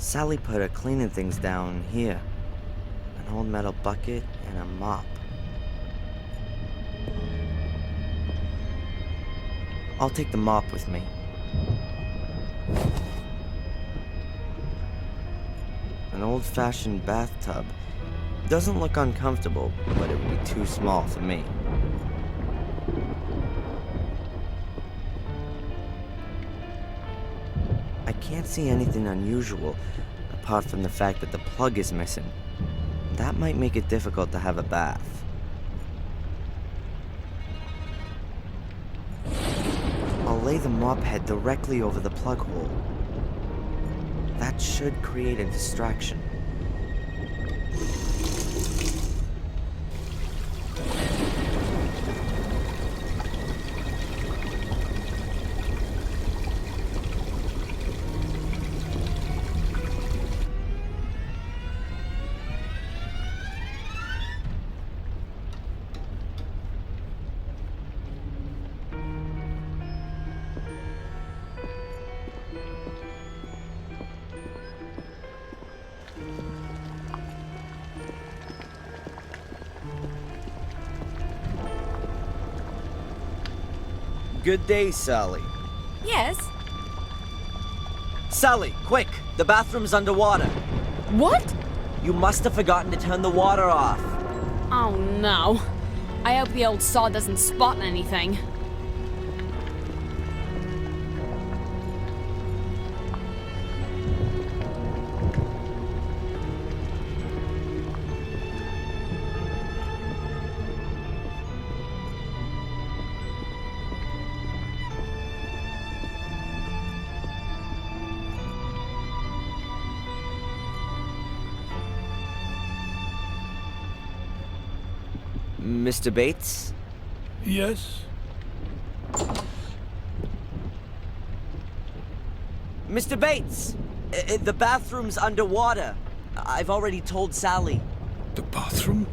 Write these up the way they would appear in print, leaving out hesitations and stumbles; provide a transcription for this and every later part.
Sally put her cleaning things down here. An old metal bucket and a mop. I'll take the mop with me. An old-fashioned bathtub. Doesn't look uncomfortable, but it would be too small for me. I can't see anything unusual, apart from the fact that the plug is missing. That might make it difficult to have a bath. I'll lay the mop head directly over the plug hole. That should create a distraction. Good day, Sally. Yes? Sally, quick! The bathroom's underwater. What? You must have forgotten to turn the water off. Oh no. I hope the old saw doesn't spot anything. Mr. Bates? Yes? Mr. Bates! The bathroom's underwater. I've already told Sally. The bathroom?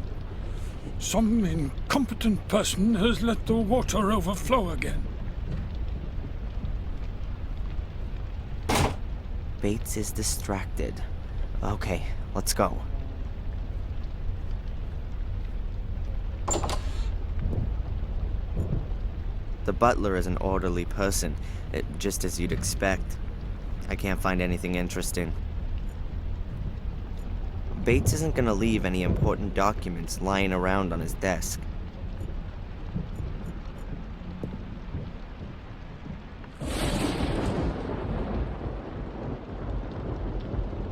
Some incompetent person has let the water overflow again. Bates is distracted. Okay, let's go. The butler is an orderly person, just as you'd expect. I can't find anything interesting. Bates isn't gonna leave any important documents lying around on his desk.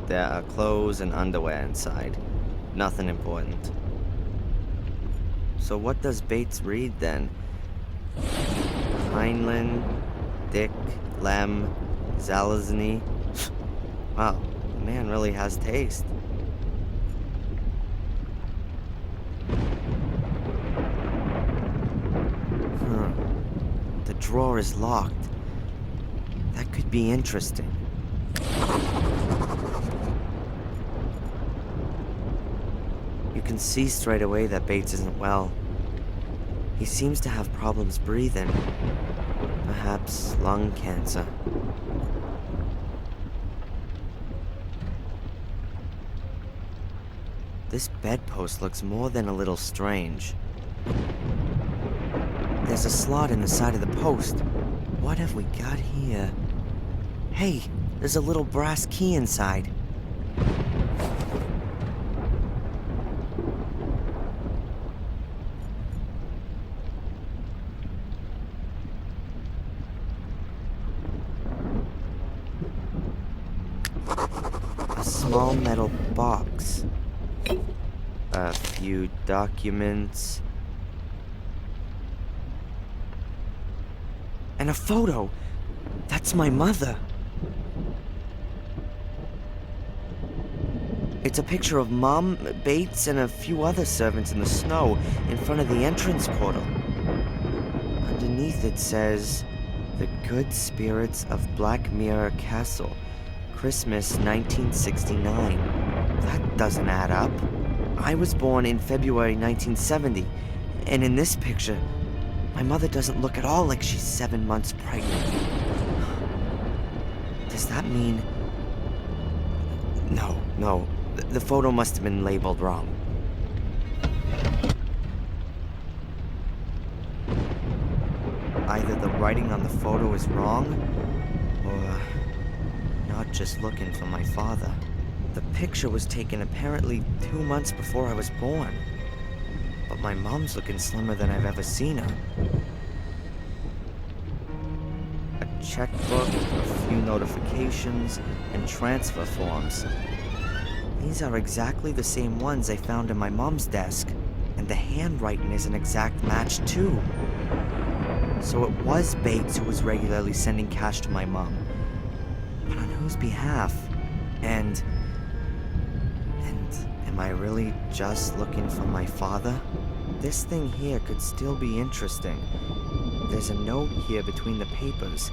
There are clothes and underwear inside. Nothing important. So what does Bates read then? Heinlein, Dick, Lem, Zalazny. Wow, the man really has taste. The drawer is locked. That could be interesting. You can see straight away that Bates isn't well. He seems to have problems breathing. Perhaps lung cancer. This bedpost looks more than a little strange. There's a slot in the side of the post. What have we got here? Hey, there's a little brass key inside. A small metal box. A few documents. And a photo. That's my mother. It's a picture of Mom, Bates, and a few other servants in the snow in front of the entrance portal. Underneath it says, "The Good Spirits of Black Mirror Castle, Christmas 1969. That doesn't add up. I was born in February 1970, and in this picture, my mother doesn't look at all like she's 7 months pregnant. Does that mean... No. The photo must have been labeled wrong. Either the writing on the photo is wrong, or not just looking for my father. The picture was taken apparently 2 months before I was born. But my mom's looking slimmer than I've ever seen her. A checkbook, a few notifications, and transfer forms. These are exactly the same ones I found in my mom's desk, and the handwriting is an exact match too. So it was Bates who was regularly sending cash to my mom. But on whose behalf? And am I really just looking for my father? This thing here could still be interesting. There's a note here between the papers.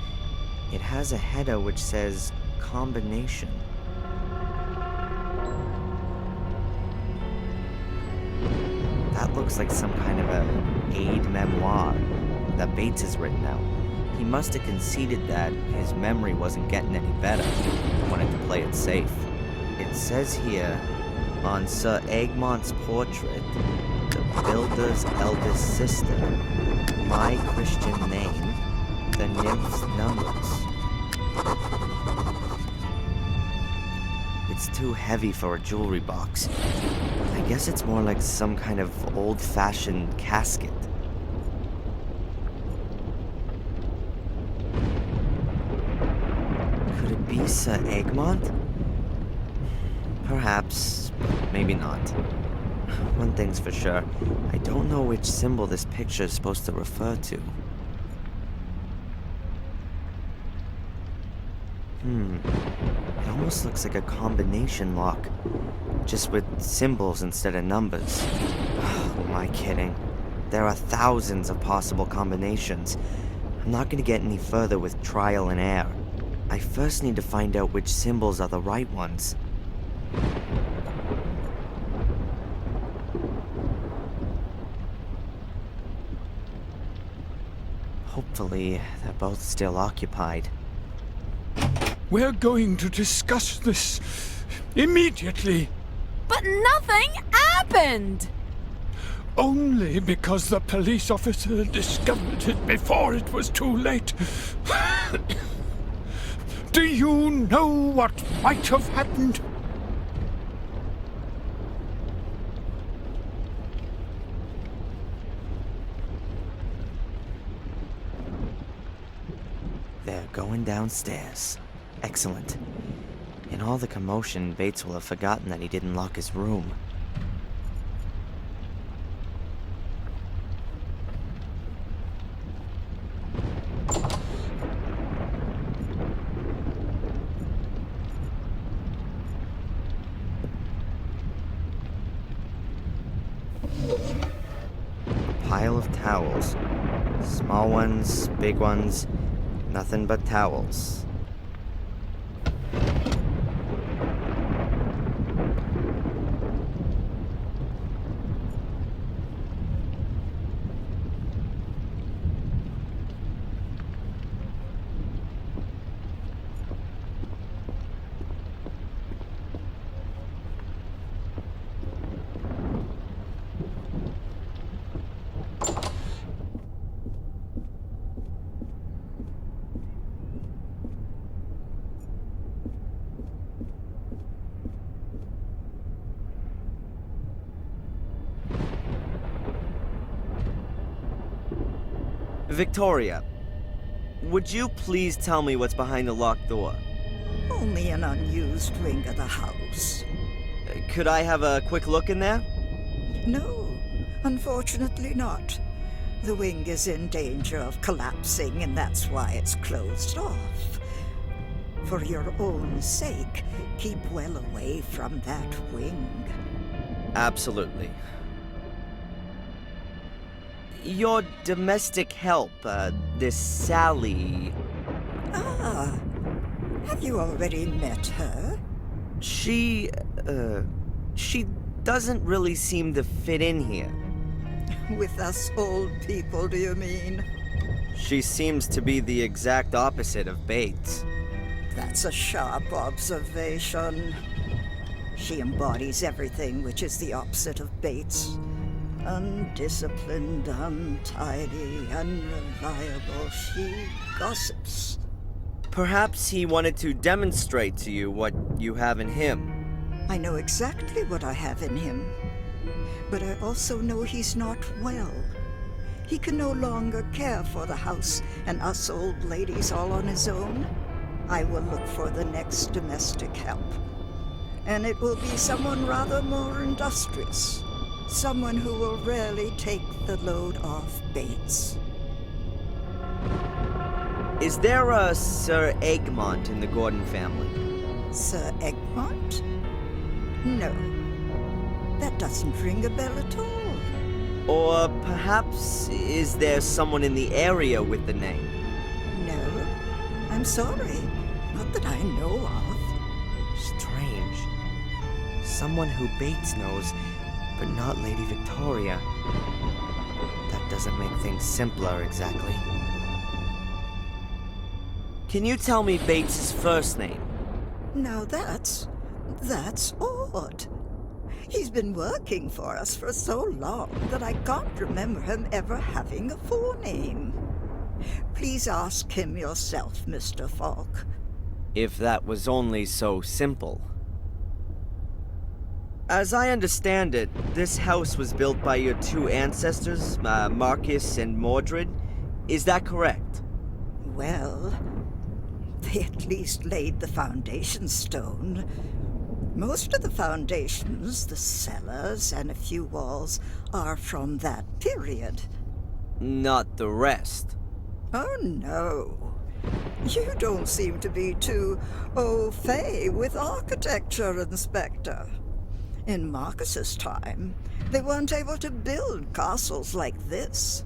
It has a header which says combination. That looks like some kind of a aid memoir that Bates has written out. He must have conceded that his memory wasn't getting any better and wanted to play it safe. It says here, on Sir Egmont's portrait, the builder's eldest sister, my Christian name, the nymph's numbers. It's too heavy for a jewelry box. I guess it's more like some kind of old-fashioned casket. Could it be Sir Egmont? Perhaps, maybe not. One thing's for sure, I don't know which symbol this picture is supposed to refer to. It almost looks like a combination lock, just with symbols instead of numbers. Oh, am I kidding? There are thousands of possible combinations. I'm not gonna get any further with trial and error. I first need to find out which symbols are the right ones. Hopefully, they're both still occupied. We're going to discuss this immediately. But nothing happened! Only because the police officer discovered it before it was too late. Do you know what might have happened? They're going downstairs. Excellent. In all the commotion, Bates will have forgotten that he didn't lock his room. A pile of towels. Small ones, big ones, nothing but towels. Victoria, would you please tell me what's behind the locked door? Only an unused wing of the house. Could I have a quick look in there? No, unfortunately not. The wing is in danger of collapsing, and that's why it's closed off. For your own sake, keep well away from that wing. Absolutely. Your domestic help, this Sally... Ah, have you already met her? She doesn't really seem to fit in here. With us old people, do you mean? She seems to be the exact opposite of Bates. That's a sharp observation. She embodies everything which is the opposite of Bates. Undisciplined, untidy, unreliable. She gossips. Perhaps he wanted to demonstrate to you what you have in him. I know exactly what I have in him. But I also know he's not well. He can no longer care for the house and us old ladies all on his own. I will look for the next domestic help. And it will be someone rather more industrious. Someone who will rarely take the load off Bates. Is there a Sir Egmont in the Gordon family? Sir Egmont? No. That doesn't ring a bell at all. Or perhaps is there someone in the area with the name? No. I'm sorry. Not that I know of. Strange. Someone who Bates knows, but not Lady Victoria. That doesn't make things simpler, exactly. Can you tell me Bates's first name? Now that's odd. He's been working for us for so long that I can't remember him ever having a forename. Please ask him yourself, Mr. Falk. If that was only so simple. As I understand it, this house was built by your two ancestors, Marcus and Mordred. Is that correct? Well, they at least laid the foundation stone. Most of the foundations, the cellars, and a few walls are from that period. Not the rest. Oh, no. You don't seem to be too au fait with architecture, Inspector. In Marcus's time, they weren't able to build castles like this.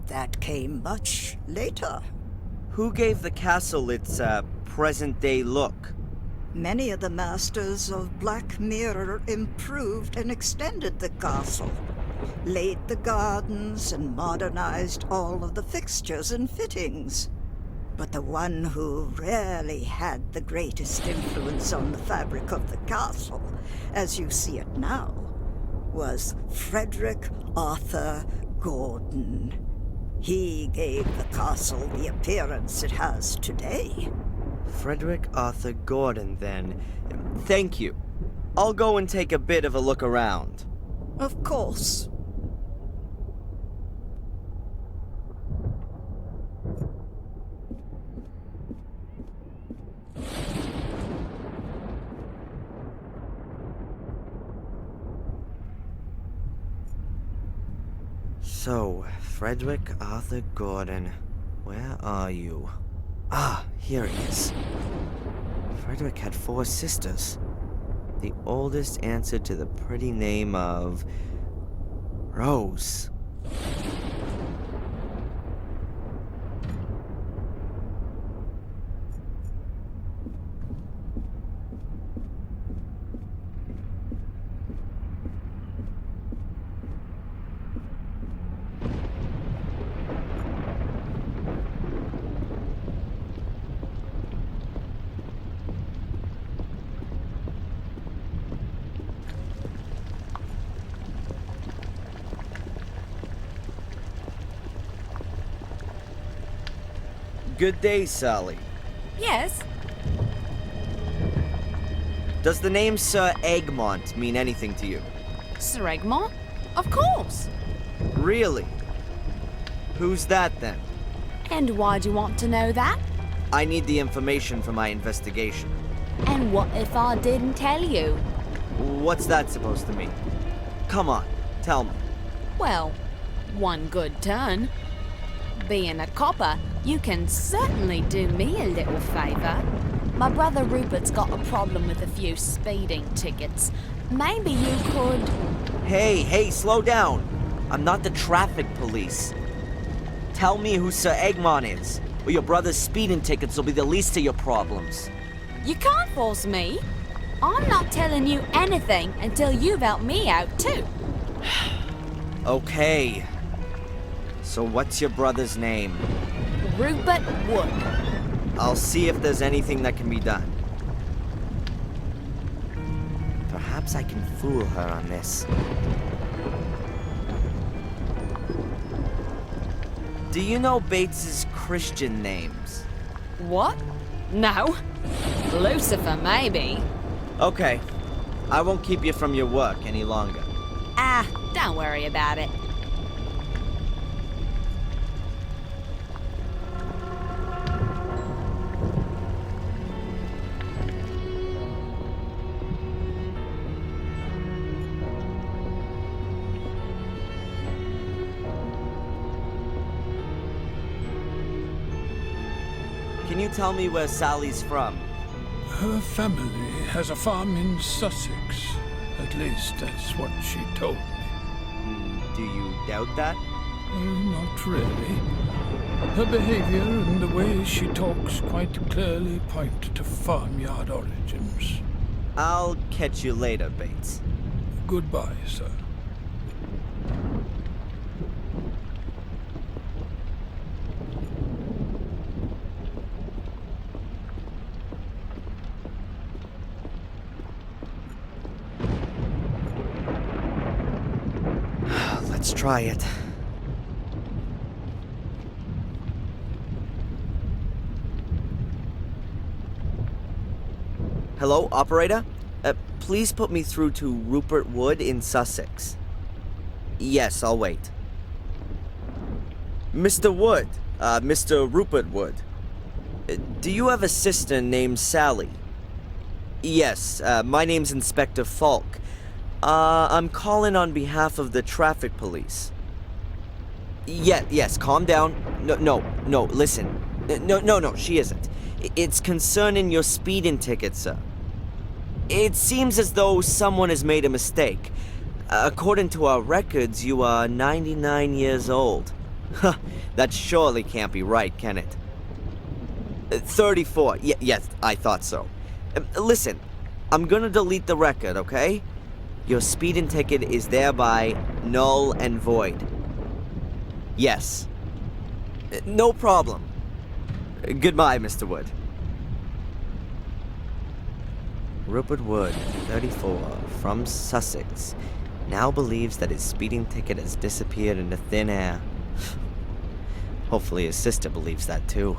That came much later. Who gave the castle its, present-day look? Many of the masters of Black Mirror improved and extended the castle, laid the gardens, and modernized all of the fixtures and fittings. But the one who really had the greatest influence on the fabric of the castle, as you see it now, was Frederick Arthur Gordon. He gave the castle the appearance it has today. Frederick Arthur Gordon, then. Thank you. I'll go and take a bit of a look around. Of course. So, Frederick Arthur Gordon, where are you? Ah, here he is. Frederick had 4 sisters. The oldest answered to the pretty name of Rose. Good day, Sally. Yes? Does the name Sir Egmont mean anything to you? Sir Egmont? Of course. Really? Who's that, then? And why do you want to know that? I need the information for my investigation. And what if I didn't tell you? What's that supposed to mean? Come on, tell me. Well, one good turn. Being a copper, you can certainly do me a little favor. My brother Rupert's got a problem with a few speeding tickets. Maybe you could... Hey, slow down. I'm not the traffic police. Tell me who Sir Egmont is, or your brother's speeding tickets will be the least of your problems. You can't force me. I'm not telling you anything until you've helped me out, too. Okay. So what's your brother's name? Rupert Wood. I'll see if there's anything that can be done. Perhaps Perhaps I can fool her on this. Do you know Bates's Christian names? What? No. Lucifer, maybe. Okay. I won't keep you from your work any longer. Ah, don't worry about it. Can you tell me where Sally's from? Her family has a farm in Sussex. At least that's what she told me. Do you doubt that? Not really. Her behavior and the way she talks quite clearly point to farmyard origins. I'll catch you later, Bates. Goodbye, sir. Let's try it. Hello, operator? Please put me through to Rupert Wood in Sussex. Yes, I'll wait. Mr. Wood, Mr. Rupert Wood. Do you have a sister named Sally? Yes, my name's Inspector Falk. I'm calling on behalf of the traffic police. Yes, calm down. No, listen. No, she isn't. It's concerning your speeding ticket, sir. It seems as though someone has made a mistake. According to our records, you are 99 years old. Huh, that surely can't be right, can it? 34. Yes, I thought so. Listen, I'm gonna delete the record, okay? Your speeding ticket is thereby null and void. Yes. No problem. Goodbye, Mr. Wood. Rupert Wood, 34, from Sussex, now believes that his speeding ticket has disappeared into thin air. Hopefully his sister believes that too.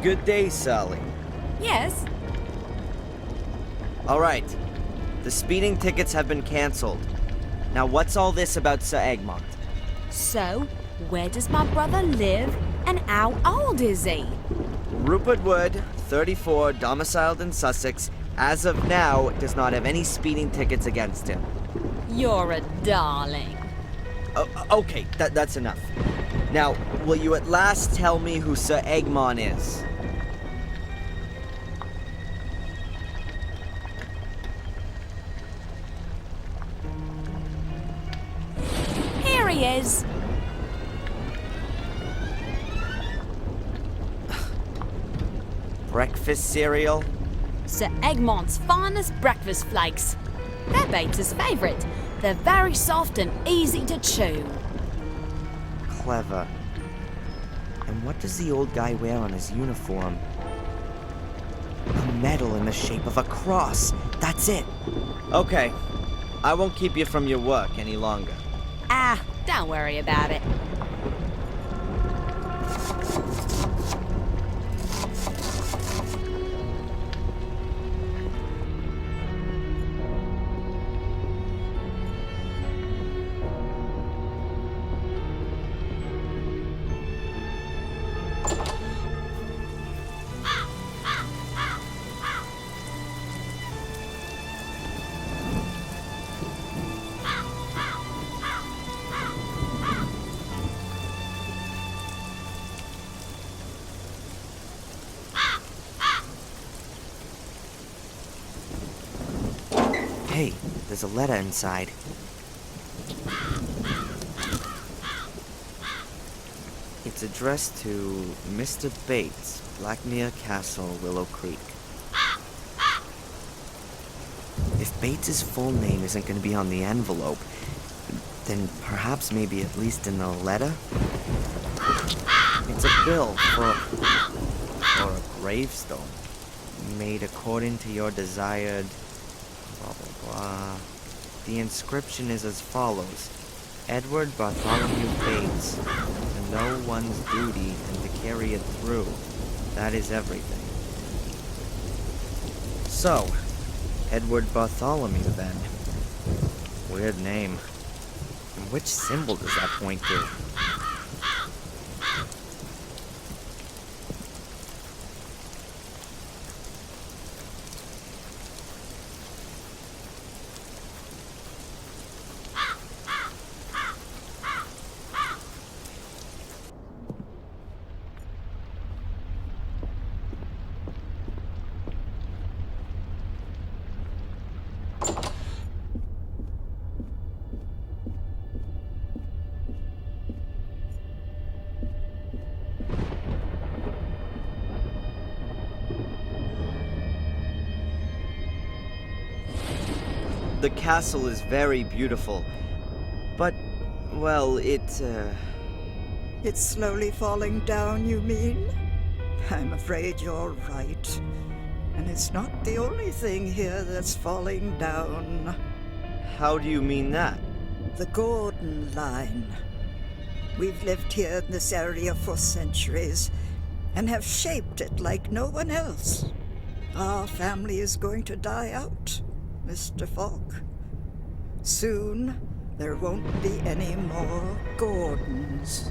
Good day, Sally. Yes? All right. The speeding tickets have been canceled. Now, what's all this about Sir Egmont? So, where does my brother live and how old is he? Rupert Wood, 34, domiciled in Sussex, as of now, does not have any speeding tickets against him. You're a darling. Okay, that's enough. Now, will you at last tell me who Sir Egmont is? Here he is. Breakfast cereal? Sir Egmont's finest breakfast flakes. They're Bates's favourite. They're very soft and easy to chew. Clever. And what does the old guy wear on his uniform? A medal in the shape of a cross. That's it. Okay. I won't keep you from your work any longer. Ah, don't worry about it. Hey, there's a letter inside. It's addressed to Mr. Bates, Blackmere Castle, Willow Creek. If Bates's full name isn't going to be on the envelope, then perhaps maybe at least in the letter? It's a bill for a gravestone, made according to your desired blah blah blah. The inscription is as follows: Edward Bartholomew Bates, to know one's duty and to carry it through. That is everything. So, Edward Bartholomew then. Weird name. And which symbol does that point to? The castle is very beautiful, but, well, It's slowly falling down, you mean? I'm afraid you're right. And it's not the only thing here that's falling down. How do you mean that? The Gordon line. We've lived here in this area for centuries and have shaped it like no one else. Our family is going to die out, Mr. Falk. Soon, there won't be any more Gordons.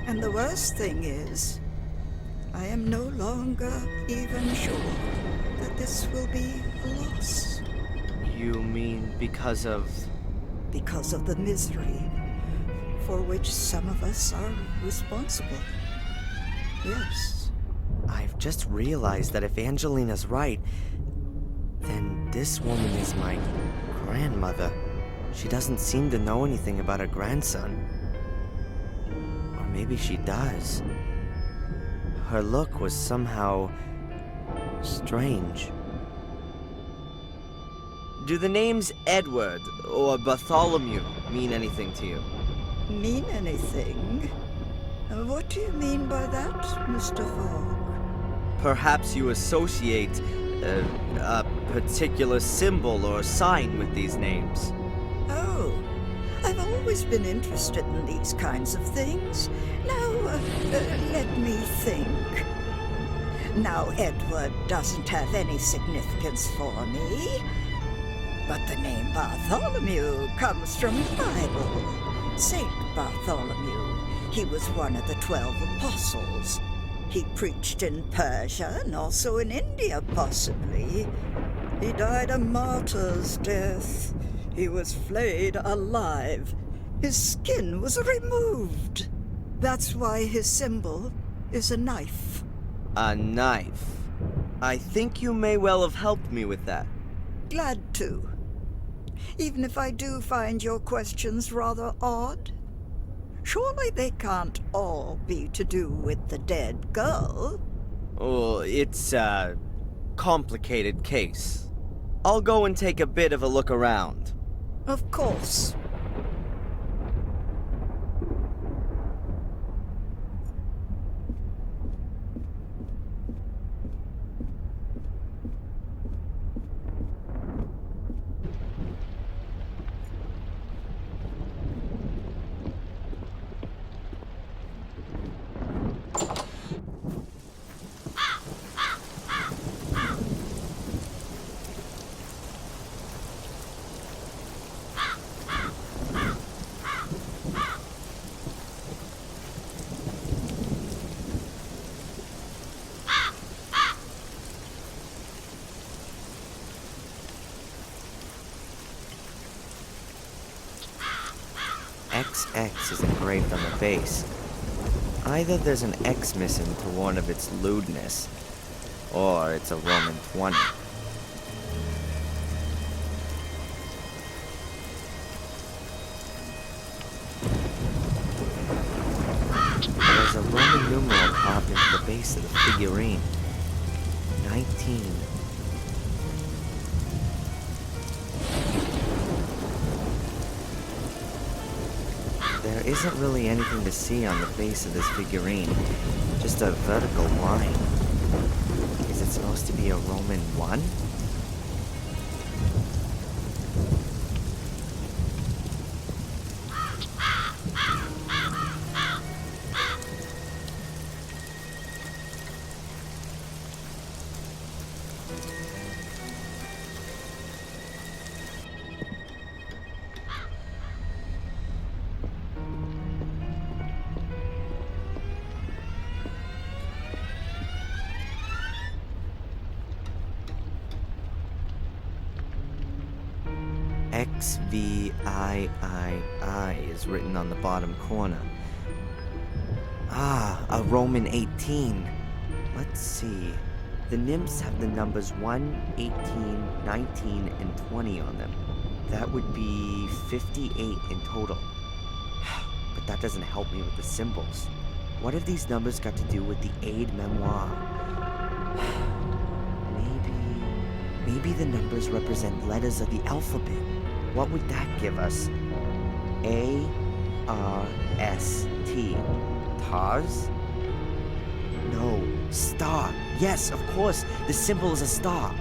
And the worst thing is, I am no longer even sure that this will be a loss. You mean because of... Because of the misery for which some of us are responsible. Yes. I've just realized that if Angelina's right, then this woman is my grandmother. She doesn't seem to know anything about her grandson. Or maybe she does. Her look was somehow strange. Do the names Edward or Bartholomew mean anything to you? Mean anything? What do you mean by that, Mr. Fogg? Perhaps you associate a particular symbol or sign with these names. Oh, I've always been interested in these kinds of things. Now, let me think. Now, Edward doesn't have any significance for me, but the name Bartholomew comes from the Bible. Saint Bartholomew. He was one of the 12 apostles. He preached in Persia and also in India, possibly. He died a martyr's death. He was flayed alive. His skin was removed. That's why his symbol is a knife. A knife. I think you may well have helped me with that. Glad to. Even if I do find your questions rather odd. Surely they can't all be to do with the dead girl. Oh, it's a complicated case. I'll go and take a bit of a look around. Of course. XX is engraved on the base. Either there's an X missing to warn of its lewdness, or it's a Roman 20. There's a Roman the base of the figurine. 19. There isn't really anything to see on the base of this figurine. Just a vertical line. Is it supposed to be a Roman 1? XVIII is written on the bottom corner. Ah, a Roman 18. Let's see. The nymphs have the numbers 1, 18, 19, and 20 on them. That would be 58 in total. But that doesn't help me with the symbols. What have these numbers got to do with the Aid Memoir? Maybe the numbers represent letters of the alphabet. What would that give us? A-R-S-T. Tars? No. Star. Yes, of course. The symbol is a star.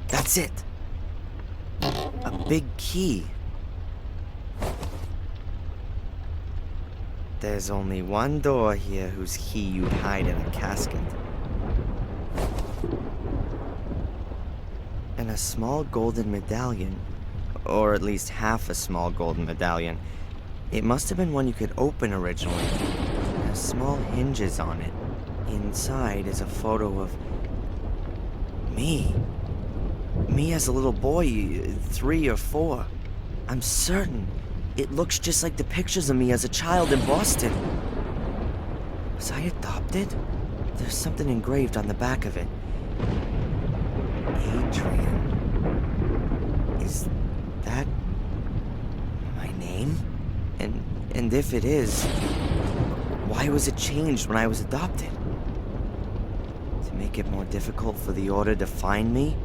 That's it. A big key. There's only one door here whose key you'd hide in a casket. And a small golden medallion. Or at least half a small golden medallion. It must have been one you could open originally. It has small hinges on it. Inside is a photo of me. Me as a little boy, 3 or 4. I'm certain it looks just like the pictures of me as a child in Boston. Was I adopted? There's something engraved on the back of it. Adrian. Is that my name? And if it is, why was it changed when I was adopted? To make it more difficult for the Order to find me?